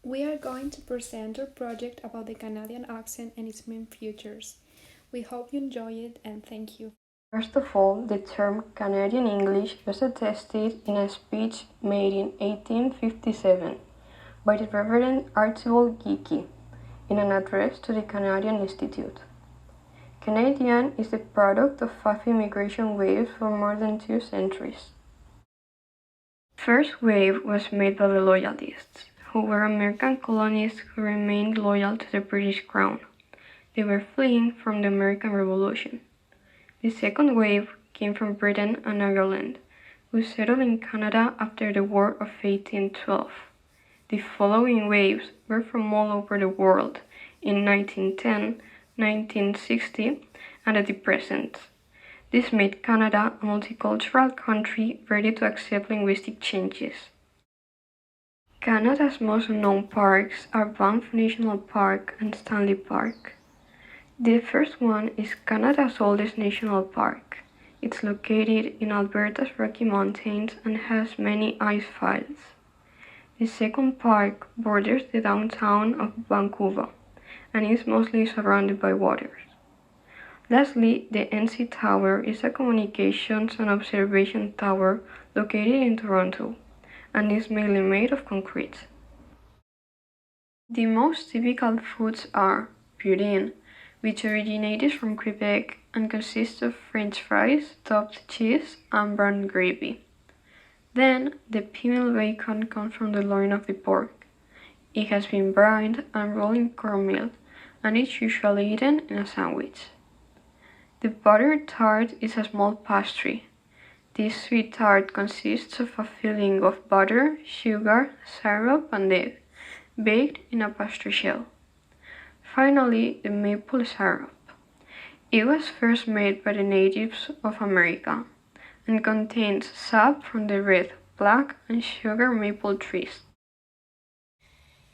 We are going to present our project about the Canadian accent and its main features. We hope you enjoy it and thank you. First of all, the term Canadian English was attested in a speech made in 1857 by the Reverend Archibald Geikie in an address to the Canadian Institute. Canadian is the product of 5 immigration waves for more than 2 centuries. First wave was made by the Loyalists, who were American colonists who remained loyal to the British Crown. They were fleeing from the American Revolution. The second wave came from Britain and Ireland, who settled in Canada after the War of 1812. The following waves were from all over the world in 1910, 1960, and at the present. This made Canada a multicultural country ready to accept linguistic changes. Canada's most known parks are Banff National Park and Stanley Park. The first one is Canada's oldest national park. It's located in Alberta's Rocky Mountains and has many ice files. The second park borders the downtown of Vancouver and is mostly surrounded by waters. Lastly, the NC Tower is a communications and observation tower located in Toronto and is mainly made of concrete. The most typical foods are poutine, which originated from Quebec and consists of French fries, topped cheese, and brown gravy. Then, the pimento bacon comes from the loin of the pork. It has been brined and rolled in cornmeal, and is usually eaten in a sandwich. The buttered tart is a small pastry. This sweet tart consists of a filling of butter, sugar, syrup, and egg, baked in a pastry shell. Finally, the maple syrup. It was first made by the natives of America and contains sap from the red, black, and sugar maple trees.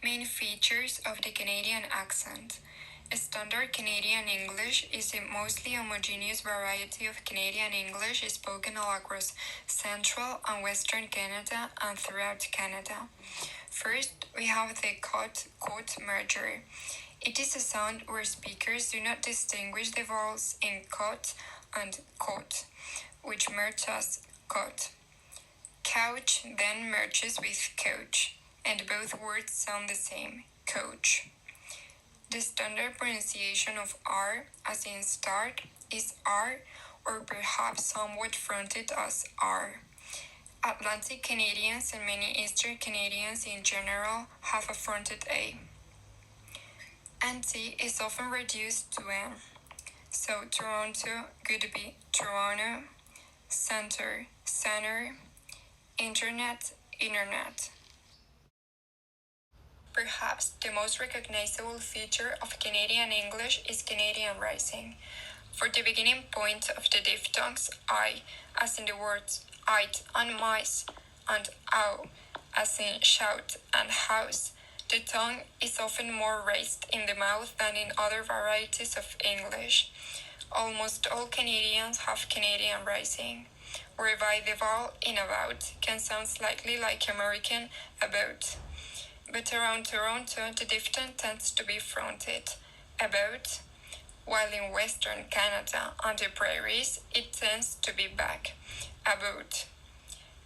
Main features of the Canadian accent. Standard Canadian English is a mostly homogeneous variety of Canadian English spoken all across central and western Canada and throughout Canada. First, we have the cot merger. It is a sound where speakers do not distinguish the vowels in cot and cot, which merge as cot. Couch then merges with coach, and both words sound the same, coach. The standard pronunciation of R, as in start, is R, or perhaps somewhat fronted as R. Atlantic Canadians and many Eastern Canadians in general have a fronted A. NT is often reduced to N, so Toronto could be Toronto, center, center, internet, internet. Perhaps the most recognizable feature of Canadian English is Canadian rising. For the beginning point of the diphthongs I, as in the words "ite" and "mice", and "ow", as in shout and house, the tongue is often more raised in the mouth than in other varieties of English. Almost all Canadians have Canadian rising, whereby the vowel in about can sound slightly like American about. But around Toronto, the diphthong tends to be fronted, about, while in Western Canada and the prairies, it tends to be back, about.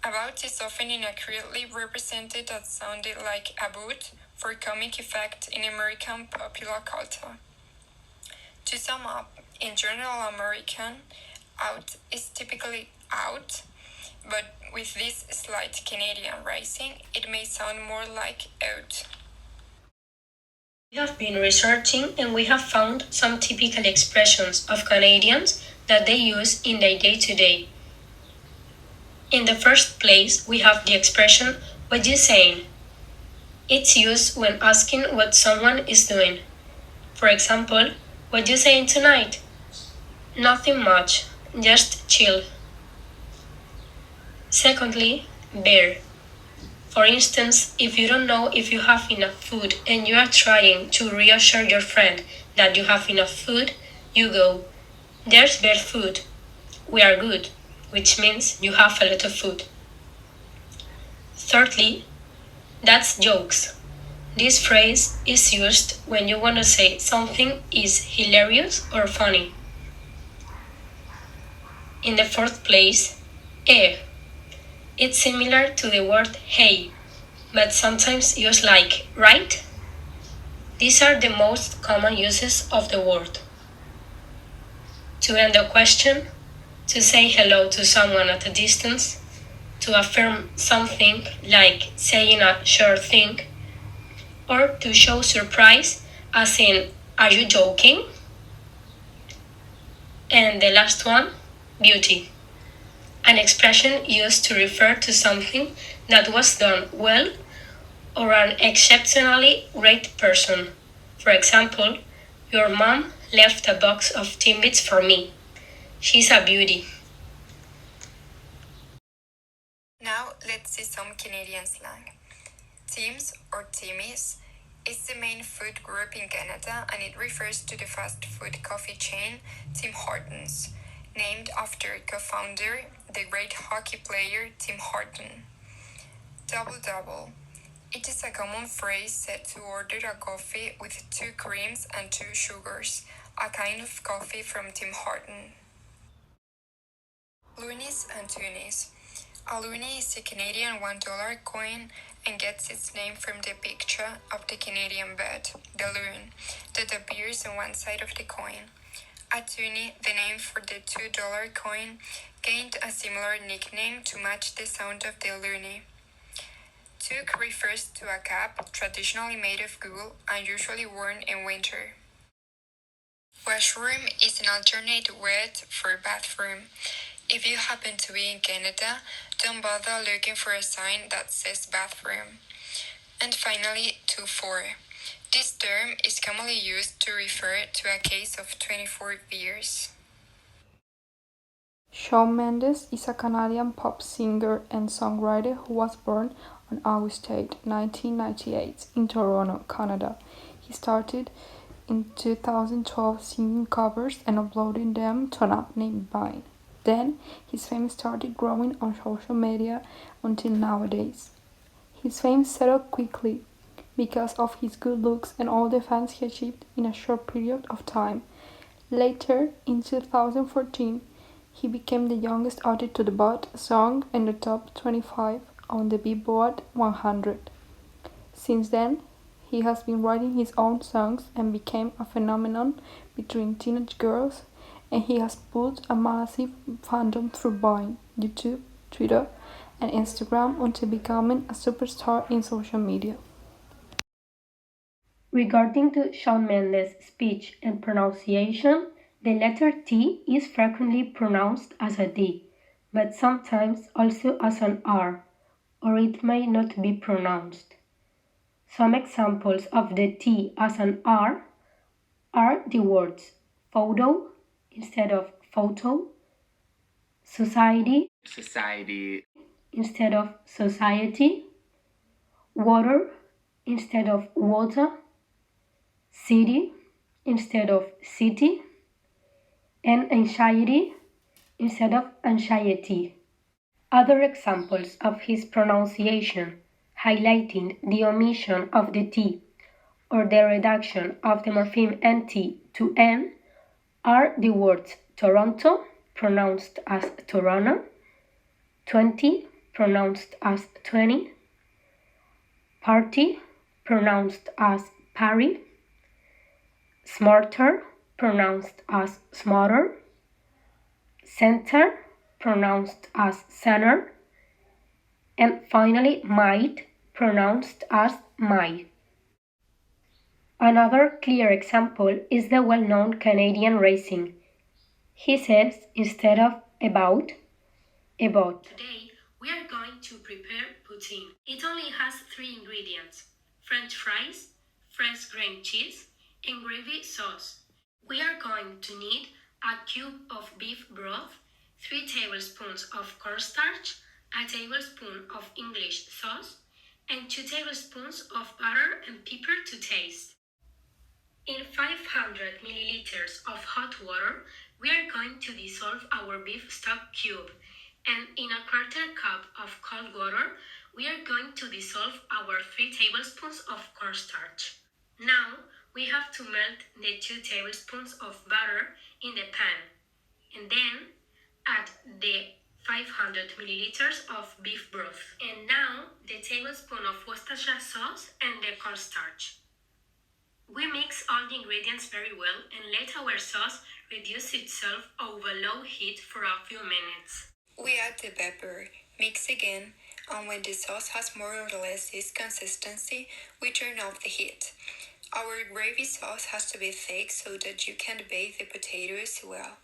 About is often inaccurately represented as sounding like about for comic effect in American popular culture. To sum up, in general American, out is typically out, but with this slight Canadian rising, it may sound more like out. We have been researching and we have found some typical expressions of Canadians that they use in their day-to-day. In the first place, we have the expression, "what you saying?" It's used when asking what someone is doing. For example, "what you saying tonight?" Nothing much, just chill. Secondly, bear. For instance, if you don't know if you have enough food and you are trying to reassure your friend that you have enough food, you go, "There's bare food. We are good," which means you have a lot of food. Thirdly, that's jokes. This phrase is used when you want to say something is hilarious or funny. In the fourth place, it's similar to the word hey, but sometimes used like right. These are the most common uses of the word. To end a question, to say hello to someone at a distance, to affirm something like saying a sure thing, or to show surprise as in are you joking? And the last one, beauty. An expression used to refer to something that was done well or an exceptionally great person. For example, your mom left a box of Timbits for me. She's a beauty. Now let's see some Canadian slang. Tim's or Timmy's is the main food group in Canada and it refers to the fast food coffee chain Tim Hortons, named after co-founder, the great hockey player Tim Horton. Double double. It is a common phrase said to order a coffee with 2 creams and 2 sugars, a kind of coffee from Tim Horton. Loonies and toonies. A loonie is a Canadian $1 coin and gets its name from the picture of the Canadian bird, the loon, that appears on one side of the coin. A toonie, the name for the $2 coin, gained a similar nickname to match the sound of the loonie. Toque refers to a cap traditionally made of wool and usually worn in winter. Washroom is an alternate word for bathroom. If you happen to be in Canada, don't bother looking for a sign that says bathroom. And finally, 2-4. This term is commonly used to refer to a case of 24 beers. Shawn Mendes is a Canadian pop singer and songwriter who was born on August 8, 1998 in Toronto, Canada. He started in 2012 singing covers and uploading them to an app named Vine. Then his fame started growing on social media until nowadays. His fame settled quickly because of his good looks and all the fans he achieved in a short period of time. Later, in 2014, he became the youngest artist to debut a song in the top 25 on the Billboard 100. Since then, he has been writing his own songs and became a phenomenon between teenage girls, and he has built a massive fandom through Vine, YouTube, Twitter, and Instagram until becoming a superstar in social media. Regarding to Shawn Mendes' speech and pronunciation, the letter T is frequently pronounced as a D, but sometimes also as an R, or it may not be pronounced. Some examples of the T as an R are the words photo instead of photo, society instead of society, water instead of water, city instead of city, and anxiety instead of anxiety. Other examples of his pronunciation highlighting the omission of the T or the reduction of the morpheme NT to N are the words Toronto, pronounced as Toronto, 20, pronounced as 20, party, pronounced as party, smarter, pronounced as smarter, center, pronounced as center, and finally might, pronounced as might. Another clear example is the well-known Canadian racing. He says instead of about. Today we are going to prepare poutine. It only has 3 ingredients: French fries, fresh grain cheese, and gravy sauce. We are going to need a cube of beef broth, 3 tablespoons of cornstarch, a tablespoon of English sauce, and 2 tablespoons of butter and pepper to taste. In 500 milliliters of hot water, we are going to dissolve our beef stock cube, and in a quarter cup of cold water, we are going to dissolve our 3 tablespoons of cornstarch. Now we have to melt the 2 tablespoons of butter in the pan and then add the 500 milliliters of beef broth. And now the tablespoon of Worcestershire sauce and the cornstarch. We mix all the ingredients very well and let our sauce reduce itself over low heat for a few minutes. We add the pepper, mix again, and when the sauce has more or less this consistency, we turn off the heat. Our gravy sauce has to be thick so that you can bathe the potatoes well.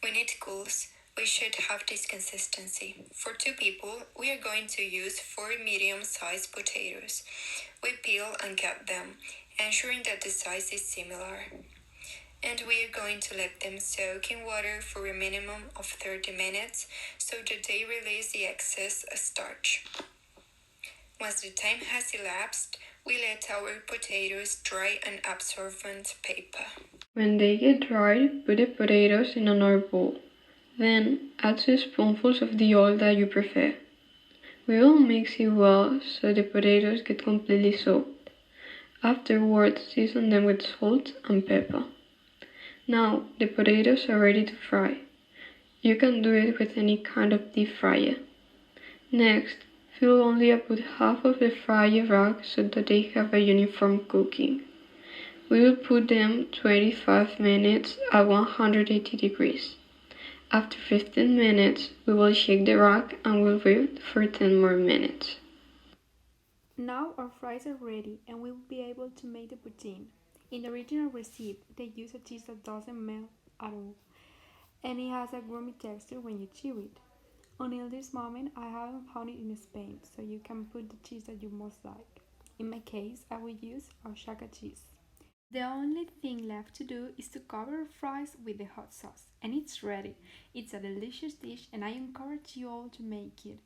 When it cools, we should have this consistency. For 2 people, we are going to use 4 medium-sized potatoes. We peel and cut them, ensuring that the size is similar. And we are going to let them soak in water for a minimum of 30 minutes so that they release the excess starch. Once the time has elapsed, we let our potatoes dry on absorbent paper. When they get dried, put the potatoes in another bowl. Then add 2 spoonfuls of the oil that you prefer. We will mix it well so the potatoes get completely soaked. Afterwards, season them with salt and pepper. Now the potatoes are ready to fry. You can do it with any kind of deep fryer. Next, fill only about half of the fryer rack so that they have a uniform cooking. We will put them 25 minutes at 180 degrees. After 15 minutes, we will shake the rack and we'll wait for 10 more minutes. Now our fries are ready and we will be able to make the poutine. In the original recipe, they use a cheese that doesn't melt at all, and it has a gummy texture when you chew it. Until this moment, I haven't found it in Spain, so you can put the cheese that you most like. In my case, I will use Oaxaca cheese. The only thing left to do is to cover fries with the hot sauce, and it's ready. It's a delicious dish and I encourage you all to make it.